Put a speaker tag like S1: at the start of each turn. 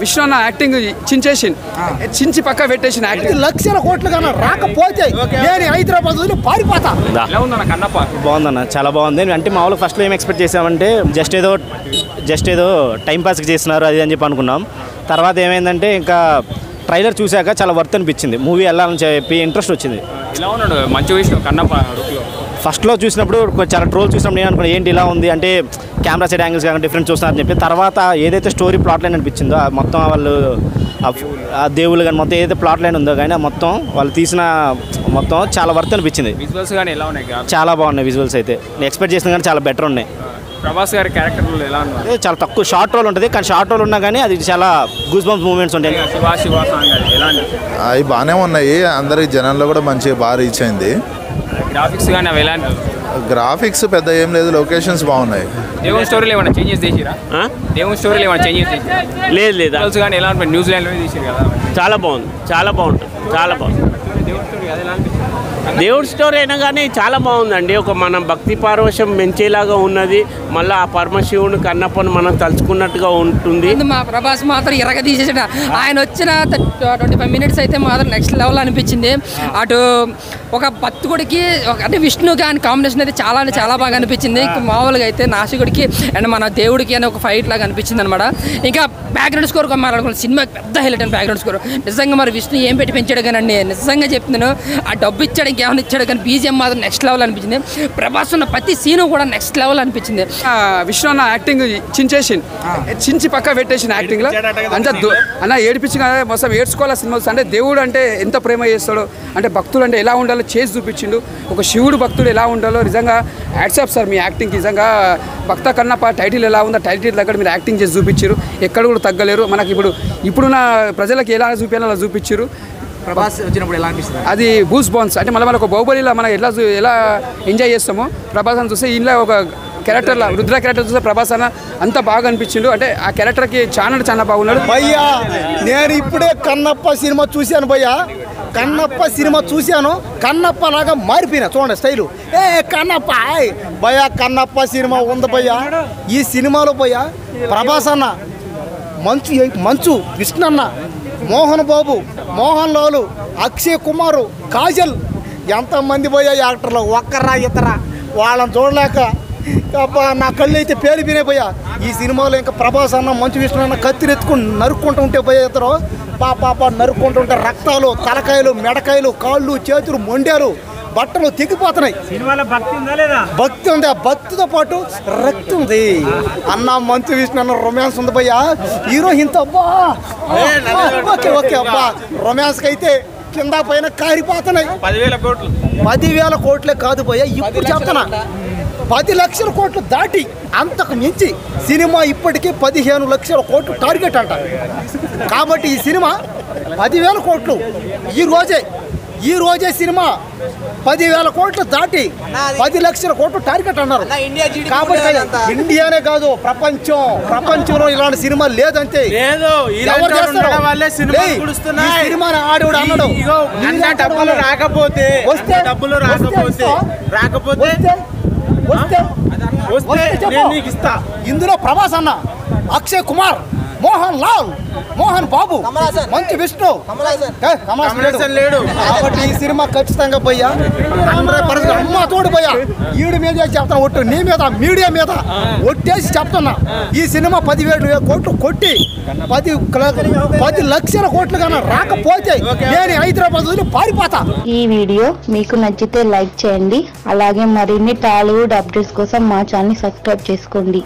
S1: విష్ణు అన్న యాక్టింగ్ చించి పక్క పెట్టేసిన యాక్టింగ్
S2: లక్షల కోట్లు కన్నా రాకపోతే నేను హైదరాబాద్ వదిలి పారిపోతా.
S3: బాగుందన్న, చాలా బాగుంది. అంటే మామూలుగా ఫస్ట్లో ఏం ఎక్స్పెక్ట్ చేసామంటే జస్ట్ ఏదో టైంపాస్కి చేస్తున్నారు అది అని చెప్పి అనుకున్నాం. తర్వాత ఏమైందంటే ఇంకా ట్రైలర్ చూశాక చాలా వర్త్ అనిపించింది, మూవీ వెళ్ళాలని చెప్పి ఇంట్రెస్ట్ వచ్చింది.
S4: ఇలా ఉన్నాడు మంచి విషయం కన్నప్ప.
S3: ఫస్ట్లో చూసినప్పుడు చాలా ట్రోల్ చూసినప్పుడు నేను అనుకున్నాను ఏంటి ఇలా ఉంది అంటే కెమెరా సైడ్ యాంగిల్స్ కానీ డిఫరెంట్ చూస్తున్నారని చెప్పి. తర్వాత ఏదైతే స్టోరీ ప్లాట్ లైన్ అనిపించిందో మొత్తం వాళ్ళు ఆ దేవుళ్ళు కానీ మొత్తం ఏదైతే ప్లాట్ లైన్ ఉందో కానీ మొత్తం వాళ్ళు తీసిన మొత్తం చాలా వర్త్ అనిపించింది.
S4: విజువల్స్ కానీ ఎలా ఉన్నాయి?
S3: చాలా బాగున్నాయి విజువల్స్ అయితే, నేను ఎక్స్పెక్ట్ చేసిన కానీ చాలా బెటర్ ఉన్నాయి.
S4: ప్రభాస్ గారి క్యారెక్టర్లు ఎలా ఉన్నాయి?
S3: చాలా తక్కువ షార్ట్ రోల్ ఉంటుంది, కానీ షార్ట్ రోల్ ఉన్నా కానీ అది చాలా గూస్ బంప్స్ మూమెంట్స్ ఉంటాయి.
S4: శివ సాంగ్ ఎలా
S5: అవి బాగానే ఉన్నాయి, అందరికి జనాల్లో కూడా మంచిగా బాగా రీచ్ అయింది.
S4: గ్రాఫిక్స్ కానీ అవి ఎలా?
S5: గ్రాఫిక్స్ పెద్ద ఏం లేదు, లొకేషన్స్ బాగున్నాయి.
S4: దేవుని స్టోరీలో ఏమైనా చేంజెస్ చేసిరా? దేవుని స్టోరీలో ఏమైనా చేంజెస్ చేసిరా?
S3: లేదు
S4: కానీ ఎలా ఉంటుంది? న్యూజిలాండ్లో తీసారు కదా,
S3: చాలా బాగుంది, చాలా బాగుంటుంది, చాలా బాగుంది.
S4: దేవుని స్టోరీ అది ఎలా అనిపిస్తుంది?
S6: దేవుడి స్టోరీ అయినా కానీ చాలా బాగుందండి. ఒక మనం భక్తి పారవశం పెంచేలాగా ఉన్నది. మళ్ళీ ఆ పరమశివుని కన్నప్పని మనం తలుచుకున్నట్టుగా ఉంటుంది.
S7: మా ప్రభాస్ మాత్రం ఎరగ తీసేసాడు. ఆయన వచ్చిన 25 మినిట్స్ అయితే మాత్రం నెక్స్ట్ లెవెల్ అనిపించింది. అటు ఒక భక్తుడికి అంటే విష్ణు కానీ కాంబినేషన్ అయితే చాలా అంటే చాలా బాగా అనిపించింది. మామూలుగా అయితే నాసికుడికి అండ్ మన దేవుడికి అని ఒక ఫైట్ లాగా అనిపించింది అనమాట. ఇంకా బ్యాక్గ్రౌండ్ స్కోర్ మాట్లాడుకున్న సినిమా పెద్ద హైలైట్ అని బ్యాక్గ్రౌండ్ స్కోర్ నిజంగా మరి విష్ణు ఏం పెట్టి పెంచాడు కానీ నిజంగా చెప్తున్నాను. ఆ డబ్బు ఇచ్చాడు ఇంకేమైనా ఇచ్చాడు కానీ బీజిఎం మాత్రం నెక్స్ట్ లెవెల్ అనిపించింది. ప్రభాస్ ఉన్న ప్రతి సీను కూడా నెక్స్ట్ లెవెల్ అనిపించింది.
S1: విష్ణు అన్న యాక్టింగ్ చించి పక్క పెట్టేసిన యాక్టింగ్ లో అంతా అన్న ఏడిపించి మొత్తం ఏడ్చుకోవాలి సినిమాస్. అంటే దేవుడు అంటే ఎంత ప్రేమ చేస్తాడో, అంటే భక్తులు అంటే ఎలా ఉండాలో చేసి చూపించిండు. ఒక శివుడు భక్తుడు ఎలా ఉండాలో నిజంగా హ్యాట్సాప్ సార్ మీ యాక్టింగ్కి. నిజంగా భక్త కన్నప్ప టైటిల్ ఎలా ఉందో టైటిల్ దగ్గర మీరు యాక్టింగ్ చేసి చూపించారు, ఎక్కడ కూడా తగ్గలేరు. మనకి ఇప్పుడున్న ప్రజలకు ఎలా చూపించాలో అలా చూపించారు.
S2: ప్రభాస్ వచ్చినప్పుడు ఎలా అనిపిస్తుంది?
S1: అది బూస్ బాన్స్ అంటే మళ్ళీ ఒక బాహుబలిలో మనం ఎలా ఎంజాయ్ చేస్తామో ప్రభాస్ అని చూస్తే ఇంట్లో ఒక క్యారెక్టర్లో రుద్ర క్యారెక్టర్ చూస్తే ప్రభాస్ అన్న అంత బాగా అనిపించిండు. అంటే ఆ క్యారెక్టర్కి చాలా బాగున్నాడు.
S2: భయ్యా నేను ఇప్పుడే కన్నప్ప సినిమా చూశాను భయ్యా, కన్నప్ప సినిమా చూశాను. కన్నప్ప లాగా మారిపోయినా చూడండి స్టైలు. కన్నప్ప భయ్యా, కన్నప్ప సినిమా ఉంది భయ్యా. ఈ సినిమాలో భయ్యా ప్రభాస్ అన్న, మంచు విష్ణు అన్న, మోహన్ బాబు, మోహన్ లాలు, అక్షయ్ కుమారు, కాజల్, ఎంతమంది పోయా యాక్టర్లు, ఒక్కరా ఇతరా వాళ్ళని చూడలేక నా కళ్ళు అయితే పేలిపోయినాయి పోయా. ఈ సినిమాలో ఇంకా ప్రభాస్ అన్న, మంచు విష్ణు అన్న కత్తిరెత్తుకుని నరుక్కుంటూ ఉంటే పోయా ఇద్దరు పాప నరుక్కుంటుంటే రక్తాలు, తలకాయలు, మెడకాయలు, కాళ్ళు, చేతులు, మొండాలు, బట్టలు తెగిపోతున్నాయి.
S6: సినిమాలో భక్తి ఉందా లేదా?
S2: భక్తి ఉంది, ఆ భక్తితో పాటు రక్తి ఉంది. అన్న మంచు విష్ణు అన్న రొమాన్స్ ఉంది భయ్యా. హీరో ఇంత అబ్బా ఓకే అబ్బా రొమాన్స్కి అయితే కింద పైన కారిపోతున్నాయి. 10,000 కోట్లే కాదు భయ్యా, ఇప్పుడు చెప్తున్నా 10 లక్షల కోట్లు దాటి అంతకు మించి సినిమా ఇప్పటికే 15 లక్షల కోట్లు టార్గెట్ అంట. కాబట్టి ఈ సినిమా 10,000 కోట్లు ఈ రోజే సినిమా 10,000 కోట్లు దాటి 10 లక్షల కోట్లు టార్గెట్ అన్నారు. కాబట్టి ఇండియానే కాదు ప్రపంచంలో ఇలాంటి సినిమా లేదంటే సినిమా ఆడేవాడు అన్నాడు. ఇందులో ప్రభాస్ అన్న, అక్షయ్ కుమార్, మోహన్ లాల్, మోహన్ బాబు, మంచు విష్ణు, కమలాసన్ లేడు. కాబట్టి ఈ సినిమా ఖచ్చితంగా పోయా 100% అమ్మ తోడు పోయా. ఈడు మీద చెప్తాను, ఒట్టు నీ మీద మీడియా మీద ఒట్టేసి చెప్తున్నా. ఈ సినిమా 10,000 కోట్లు కొట్టి 10 లక్షల కోట్లు కన్నా రాకపోతే నేను హైదరాబాద్ వదిలి పారిపోతా.
S8: ఈ వీడియో మీకు నచ్చితే లైక్ చేయండి. అలాగే మరిన్ని టాలీవుడ్ అప్డేట్స్ కోసం మా ఛానల్ సబ్స్క్రైబ్ చేసుకోండి.